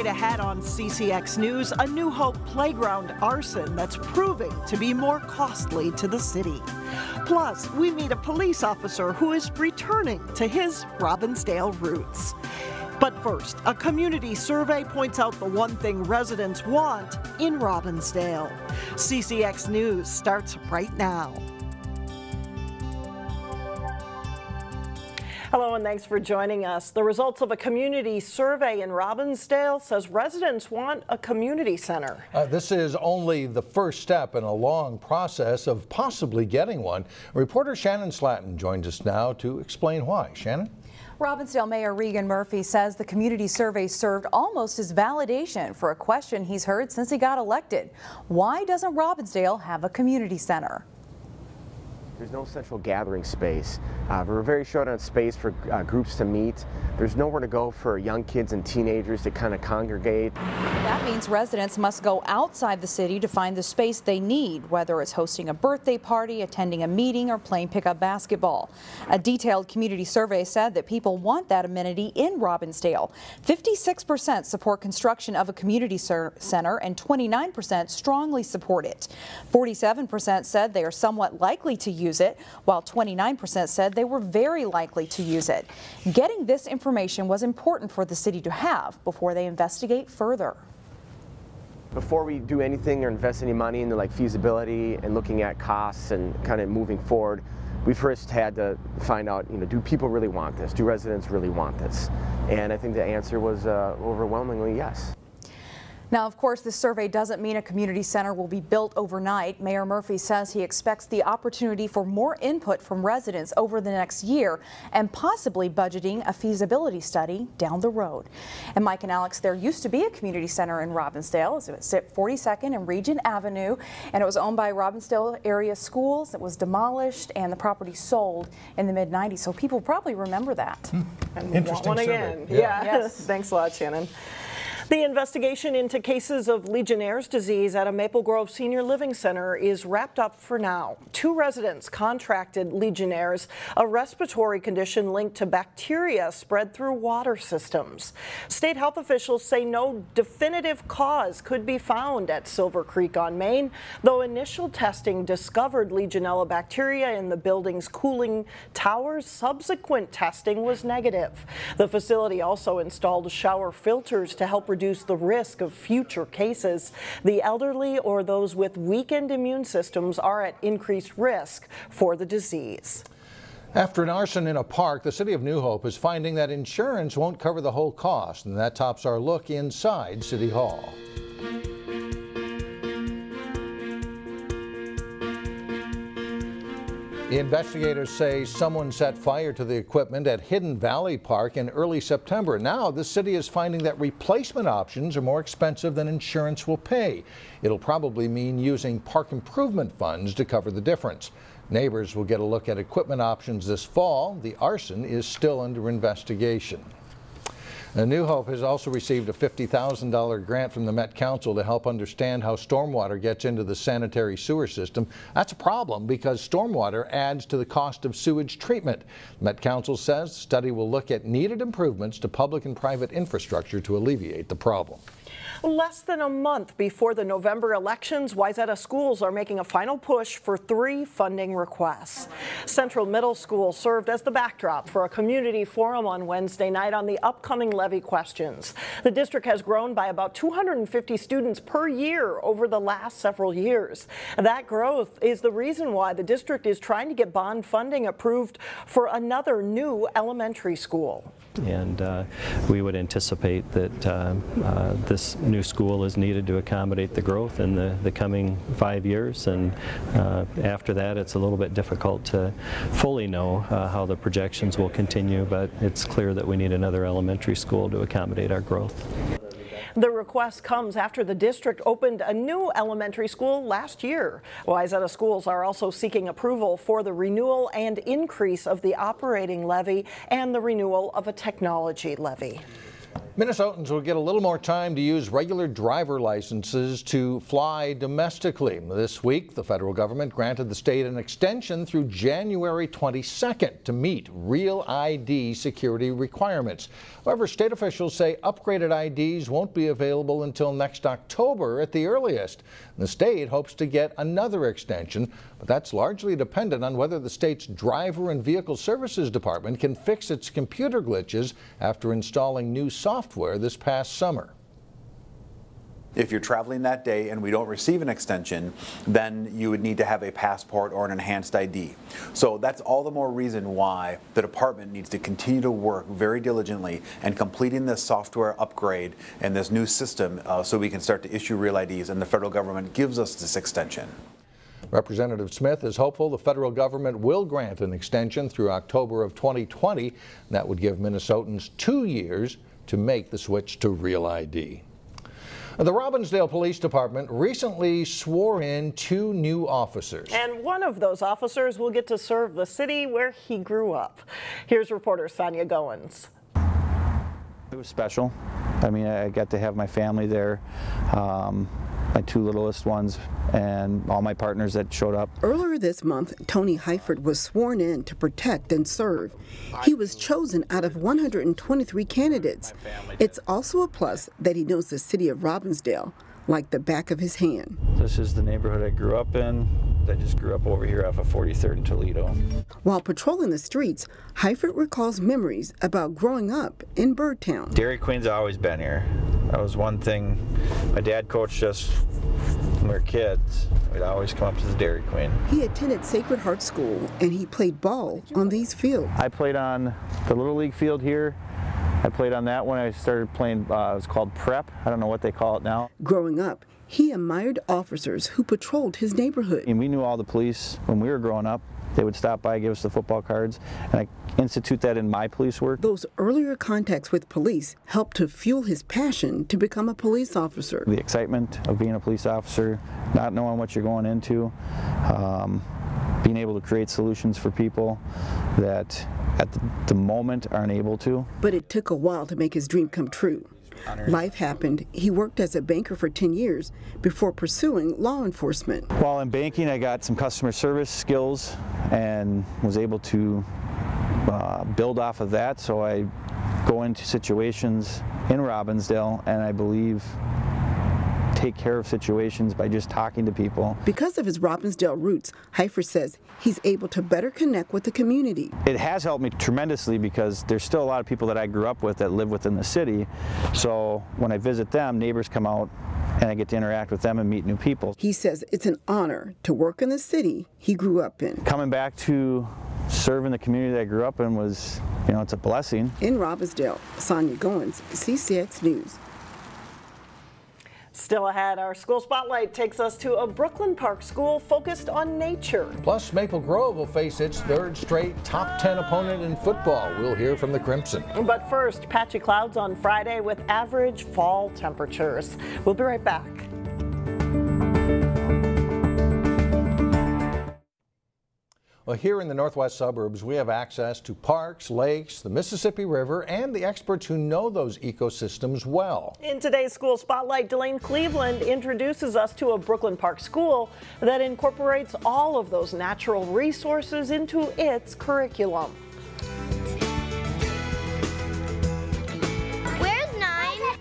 Straight ahead on CCX News, a New Hope playground arson that's proving to be more costly to the city. Plus, we meet a police officer who is returning to his Robbinsdale roots. But first, a community survey points out the one thing residents want in Robbinsdale. CCX News starts right now. Hello and thanks for joining us. The results of a community survey in Robbinsdale says residents want a community center. This is only the first step in a long process of possibly getting one. Reporter Shannon Slatton joins us now to explain why. Shannon? Robbinsdale Mayor Regan Murphy says the community survey served almost as validation for a question he's heard since he got elected. Why doesn't Robbinsdale have a community center? There's no central gathering space. We're very short on space for groups to meet. There's nowhere to go for young kids and teenagers to kind of congregate. That means residents must go outside the city to find the space they need, whether it's hosting a birthday party, attending a meeting, or playing pickup basketball. A detailed community survey said that people want that amenity in Robbinsdale. 56% support construction of a community center and 29% strongly support it. 47% said they are somewhat likely to use it, while 29% said they were very likely to use it. Getting this information was important for the city to have before they investigate further. Before we do anything or invest any money into like feasibility and looking at costs and kind of moving forward, we first had to find out, do people really want this? Do residents really want this? And I think the answer was overwhelmingly yes. Now, of course, this survey doesn't mean a community center will be built overnight. Mayor Murphy says he expects the opportunity for more input from residents over the next year and possibly budgeting a feasibility study down the road. And Mike and Alex, there used to be a community center in Robbinsdale. It was at 42nd and Regent Avenue, and it was owned by Robbinsdale area schools. It was demolished and the property sold in the mid-90s, so people probably remember that. And Interesting want one survey. again. Yeah. Yes. Thanks a lot, Shannon. The investigation into cases of Legionnaires disease at a Maple Grove Senior Living Center is wrapped up for now. 2 residents contracted Legionnaires, a respiratory condition linked to bacteria spread through water systems. State health officials say no definitive cause could be found at Silver Creek on Main, though initial testing discovered Legionella bacteria in the building's cooling towers. Subsequent testing was negative. The facility also installed shower filters to help reduce the risk of future cases. The elderly or those with weakened immune systems are at increased risk for the disease. After an arson in a park, the city of New Hope is finding that insurance won't cover the whole cost, and that tops our look inside City Hall. The investigators say someone set fire to the equipment at Hidden Valley Park in early September. Now the city is finding that replacement options are more expensive than insurance will pay. It'll probably mean using park improvement funds to cover the difference. Neighbors will get a look at equipment options this fall. The arson is still under investigation. New Hope has also received a $50,000 grant from the Met Council to help understand how stormwater gets into the sanitary sewer system. That's a problem because stormwater adds to the cost of sewage treatment. The Met Council says the study will look at needed improvements to public and private infrastructure to alleviate the problem. Less than a month before the November elections, Wayzata schools are making a final push for 3 funding requests. Central Middle School served as the backdrop for a community forum on Wednesday night on the upcoming levy questions. The district has grown by about 250 students per year over the last several years. That growth is the reason why the district is trying to get bond funding approved for another new elementary school. And we would anticipate that this new school is needed to accommodate the growth in the coming 5 years, and after that it's a little bit difficult to fully know how the projections will continue, but it's clear that we need another elementary school to accommodate our growth. The request comes after the district opened a new elementary school last year. Wayzata schools are also seeking approval for the renewal and increase of the operating levy and the renewal of a technology levy. Minnesotans will get a little more time to use regular driver licenses to fly domestically. This week, the federal government granted the state an extension through January 22nd to meet real ID security requirements. However, state officials say upgraded IDs won't be available until next October at the earliest. The state hopes to get another extension, but that's largely dependent on whether the state's Driver and Vehicle Services Department can fix its computer glitches after installing new software this past summer. If you're traveling that day and we don't receive an extension, then you would need to have a passport or an enhanced ID. So that's all the more reason why the department needs to continue to work very diligently and completing this software upgrade and this new system so we can start to issue real IDs, and the federal government gives us this extension. Representative Smith is hopeful the federal government will grant an extension through October of 2020. That would give Minnesotans 2 years to make the switch to real ID. The Robbinsdale Police Department recently swore in 2 new officers. And one of those officers will get to serve the city where he grew up. Here's reporter Sonia Goins. It was special. I mean, I got to have my family there, my 2 littlest ones, and all my partners that showed up. Earlier this month, Tony Heifert was sworn in to protect and serve. He was chosen out of 123 candidates. It's also a plus that he knows the city of Robbinsdale like the back of his hand. This is the neighborhood I grew up in. I just grew up over here off of 43rd and Toledo. While patrolling the streets, Heifert recalls memories about growing up in Birdtown. Dairy Queen's always been here. That was one thing. My dad coached us when we were kids. We'd always come up to the Dairy Queen. He attended Sacred Heart School and he played ball on these fields. I played on the Little League field here. I played on that when I started playing, it was called prep. I don't know what they call it now. Growing up, he admired officers who patrolled his neighborhood. And we knew all the police when we were growing up. They would stop by, give us the football cards, and I institute that in my police work. Those earlier contacts with police helped to fuel his passion to become a police officer. The excitement of being a police officer, not knowing what you're going into, being able to create solutions for people that at the moment aren't able to. But it took a while to make his dream come true. Life happened. He worked as a banker for 10 years before pursuing law enforcement. While in banking, I got some customer service skills and was able to build off of that. So I go into situations in Robbinsdale and I believe take care of situations by just talking to people. Because of his Robbinsdale roots, Heifert says he's able to better connect with the community. It has helped me tremendously because there's still a lot of people that I grew up with that live within the city. So when I visit them, neighbors come out and I get to interact with them and meet new people. He says it's an honor to work in the city he grew up in. Coming back to serve in the community that I grew up in was, you know, it's a blessing. In Robbinsdale, Sonia Goins, CCX News. Still ahead, our school spotlight takes us to a Brooklyn Park school focused on nature. Plus, Maple Grove will face its 3rd straight top 10 opponent in football. We'll hear from the Crimson. But first, patchy clouds on Friday with average fall temperatures. We'll be right back. Well, here in the northwest suburbs, we have access to parks, lakes, the Mississippi River, and the experts who know those ecosystems well. In today's School Spotlight, Delane Cleveland introduces us to a Brooklyn Park school that incorporates all of those natural resources into its curriculum.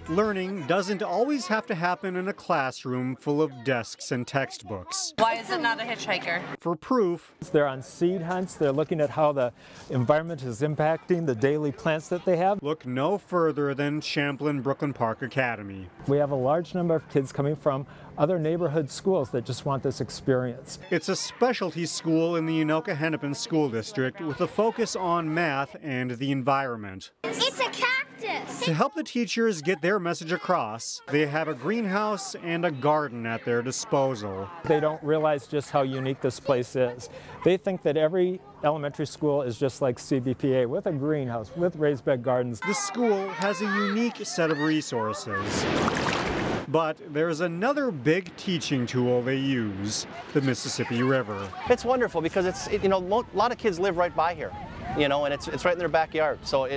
Learning doesn't always have to happen in a classroom full of desks and textbooks. Why is it not a hitchhiker? For proof, they're on seed hunts. They're looking at how the environment is impacting the daily plants that they have. Look no further than Champlin Brooklyn Park Academy. We have a large number of kids coming from other neighborhood schools that just want this experience. It's a specialty school in the Anoka-Hennepin School District with a focus on math and the environment. It's a cactus! To help the teachers get their message across, they have a greenhouse and a garden at their disposal. They don't realize just how unique this place is. They think that every elementary school is just like CBPA with a greenhouse, with raised bed gardens. The school has a unique set of resources. But there's another big teaching tool they use, the Mississippi River. It's wonderful because a lot of kids live right by here. you know, and it's right in their backyard. So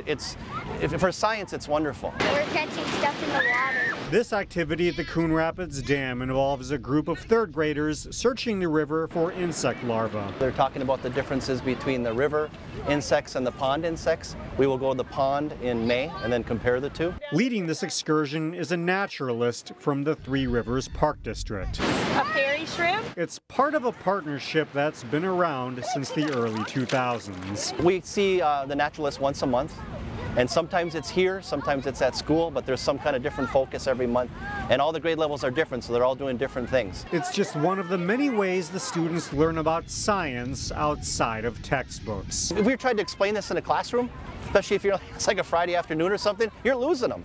for science, it's wonderful. We're catching stuff in the water. This activity at the Coon Rapids Dam involves a group of third graders searching the river for insect larvae. They're talking about the differences between the river insects and the pond insects. We will go to the pond in May and then compare the two. Leading this excursion is a naturalist from the Three Rivers Park District. A fairy shrimp? It's part of a partnership that's been around since the early 2000s. We see the naturalist once a month. And sometimes it's here, sometimes it's at school, but there's some kind of different focus every month. And all the grade levels are different, so they're all doing different things. It's just one of the many ways the students learn about science outside of textbooks. If we tried to explain this in a classroom, especially if it's like a Friday afternoon or something, you're losing them.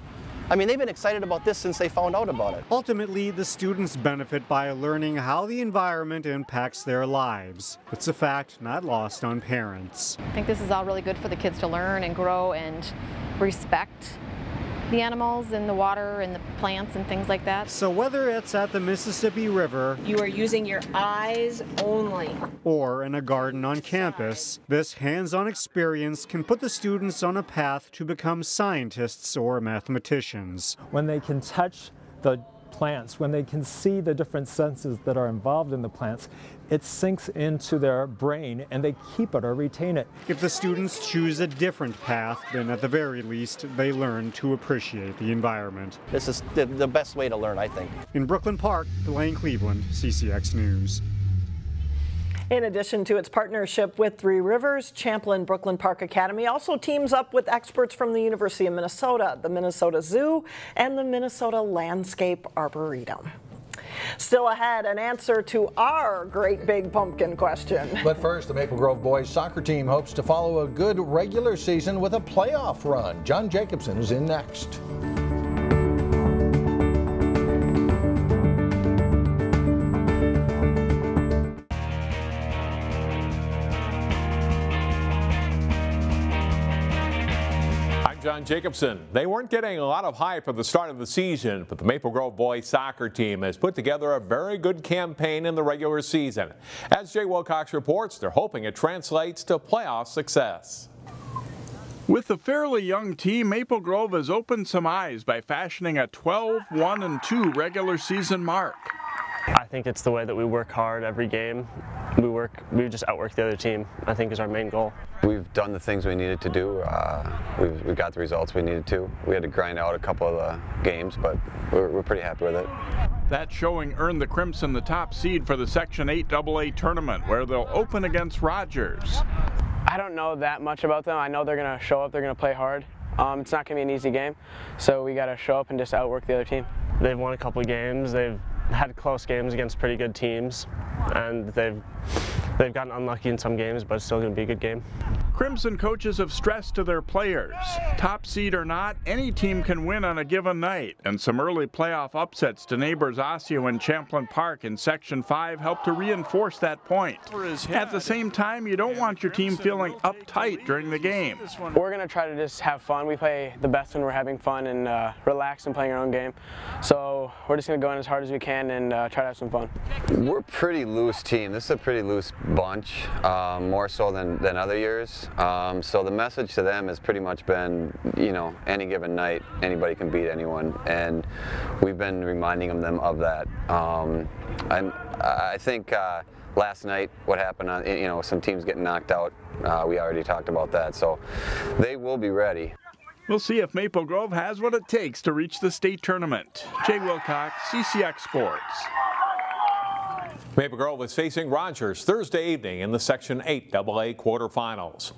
I mean, they've been excited about this since they found out about it. Ultimately, the students benefit by learning how the environment impacts their lives. It's a fact not lost on parents. I think this is all really good for the kids to learn and grow and respect the animals and the water and the plants and things like that. So whether it's at the Mississippi River, you are using your eyes only, or in a garden on campus, this hands-on experience can put the students on a path to become scientists or mathematicians. When they can touch the plants, when they can see the different senses that are involved in the plants, it sinks into their brain and they keep it or retain it. If the students choose a different path, then at the very least, they learn to appreciate the environment. This is the best way to learn, I think. In Brooklyn Park, Delane Cleveland, CCX News. In addition to its partnership with Three Rivers, Champlin Brooklyn Park Academy also teams up with experts from the University of Minnesota, the Minnesota Zoo, and the Minnesota Landscape Arboretum. Still ahead, an answer to our great big pumpkin question. But first, the Maple Grove boys soccer team hopes to follow a good regular season with a playoff run. John Jacobson is in next. John Jacobson. They weren't getting a lot of hype at the start of the season, but the Maple Grove boys soccer team has put together a very good campaign in the regular season. As Jay Wilcox reports, they're hoping it translates to playoff success. With a fairly young team, Maple Grove has opened some eyes by fashioning a 12-1-2 regular season mark. I think it's the way that we work hard every game. We just outwork the other team, I think, is our main goal. We've done the things we needed to do. We got the results we needed to. We had to grind out a couple of games, but we're pretty happy with it. That showing earned the Crimson the top seed for the Section 8 AA tournament, where they'll open against Rogers. I don't know that much about them. I know they're going to show up, they're going to play hard. It's not going to be an easy game, so we got to show up and just outwork the other team. They've won a couple of games. They've had close games against pretty good teams, and they've gotten unlucky in some games, but it's still going to be a good game. Crimson coaches have stressed to their players, top seed or not, any team can win on a given night, and some early playoff upsets to neighbors Osseo and Champlin Park in Section 5 help to reinforce that point. At the same time, you don't want your team feeling uptight during the game. We're going to try to just have fun. We play the best when we're having fun and relax and playing our own game. So we're just going to go in as hard as we can and try to have some fun. We're a pretty loose team. This is a pretty loose bunch, more so than other years. So the message to them has pretty much been, you know, any given night, anybody can beat anyone, and we've been reminding them of that. I think last night, what happened, you know, some teams getting knocked out, we already talked about that, so they will be ready. We'll see if Maple Grove has what it takes to reach the state tournament. Jay Wilcox, CCX Sports. Maple Grove is facing Rogers Thursday evening in the Section 8 AA quarterfinals.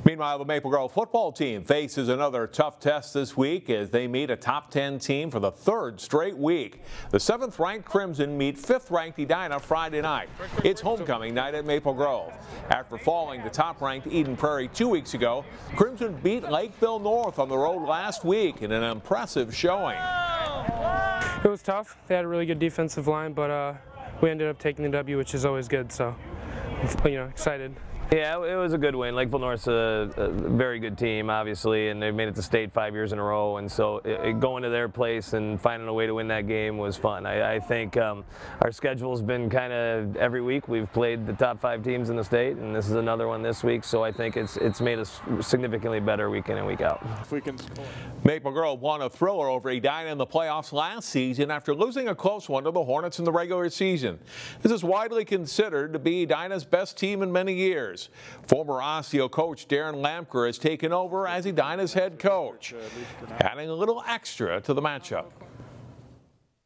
Meanwhile, the Maple Grove football team faces another tough test this week as they meet a top 10 team for the third straight week. The 7th-ranked Crimson meet 5th-ranked Edina Friday night. It's homecoming night at Maple Grove. After falling to top-ranked Eden Prairie 2 weeks ago, Crimson beat Lakeville North on the road last week in an impressive showing. It was tough. They had a really good defensive line, but we ended up taking the W, which is always good, so, you know, excited. Yeah, it was a good win. Lakeville North's a very good team, obviously, and they've made it to state 5 years in a row. And so going to their place and finding a way to win that game was fun. I think our schedule's been kind of every week. We've played the top 5 teams in the state, and this is another one this week. So I think it's made us significantly better week in and week out. If we can score. Maple Grove won a thriller over Edina in the playoffs last season after losing a close one to the Hornets in the regular season. This is widely considered to be Edina's best team in many years. Former Osseo coach Darren Lamker has taken over as Edina's head coach, adding a little extra to the matchup.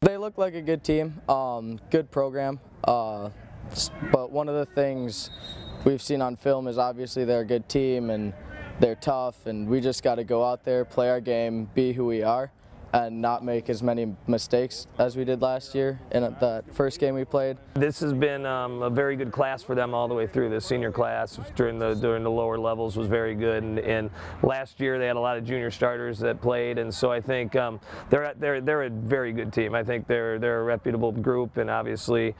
They look like a good team, good program, but one of the things we've seen on film is obviously they're a good team and they're tough, and we just got to go out there, play our game, be who we are, and not make as many mistakes as we did last year in that first game we played. This has been a very good class for them all the way through. The senior class during the lower levels was very good, and last year they had a lot of junior starters that played, and so I think they're a very good team. I think they're a reputable group, and obviously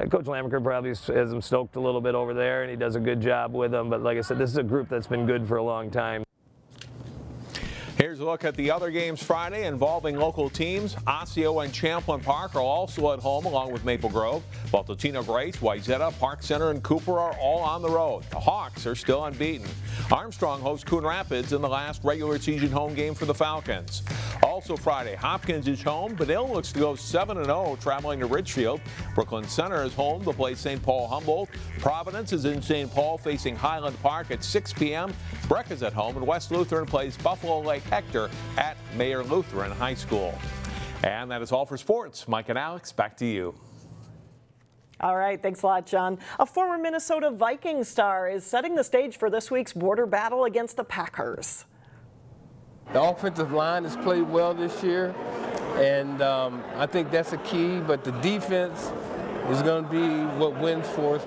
Coach Lamker probably has them stoked a little bit over there, and he does a good job with them. But like I said, this is a group that's been good for a long time. Here's a look at the other games Friday involving local teams. Osseo and Champlin Park are also at home along with Maple Grove. Baltotino Grace, Wayzata, Park Center, and Cooper are all on the road. The Hawks are still unbeaten. Armstrong hosts Coon Rapids in the last regular season home game for the Falcons. Also Friday, Hopkins is home. Bedell looks to go 7-0 traveling to Richfield. Brooklyn Center is home to play St. Paul Humboldt. Providence is in St. Paul facing Highland Park at 6 p.m. Breck is at home, and West Lutheran plays Buffalo Lake Hector at Mayer Lutheran High School. And that is all for sports. Mike and Alex, back to you. All right, thanks a lot, John. A former Minnesota Vikings star is setting the stage for this week's border battle against the Packers. The offensive line has played well this year, and I think that's a key, but the defense is going to be what wins for us.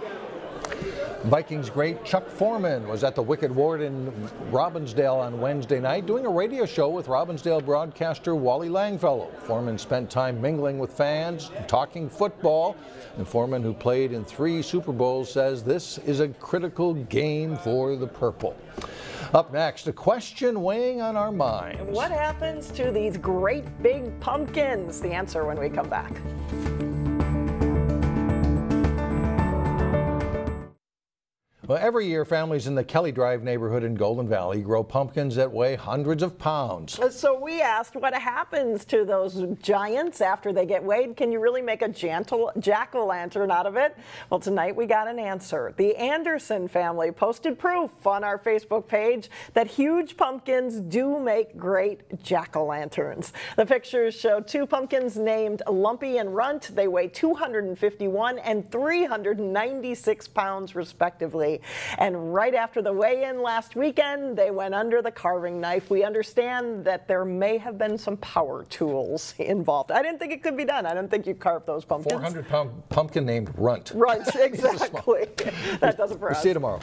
Vikings great Chuck Foreman was at the Wicked Ward in Robbinsdale on Wednesday night doing a radio show with Robbinsdale broadcaster Wally Langfellow. Foreman spent time mingling with fans, talking football, and Foreman, who played in 3 Super Bowls, says this is a critical game for the Purple. Up next, a question weighing on our minds. What happens to these great big pumpkins? The answer when we come back. Well, every year, families in the Kelly Drive neighborhood in Golden Valley grow pumpkins that weigh hundreds of pounds. So we asked what happens to those giants after they get weighed. Can you really make a jack-o'-lantern out of it? Well, tonight we got an answer. The Anderson family posted proof on our Facebook page that huge pumpkins do make great jack-o'-lanterns. The pictures show 2 pumpkins named Lumpy and Runt. They weigh 251 and 396 pounds respectively. And right after the weigh-in last weekend, they went under the carving knife. We understand that there may have been some power tools involved. I didn't think it could be done. I didn't think you carved those pumpkins. 400-pound pumpkin named Runt. Runt, exactly. That does it for us. We'll see you tomorrow.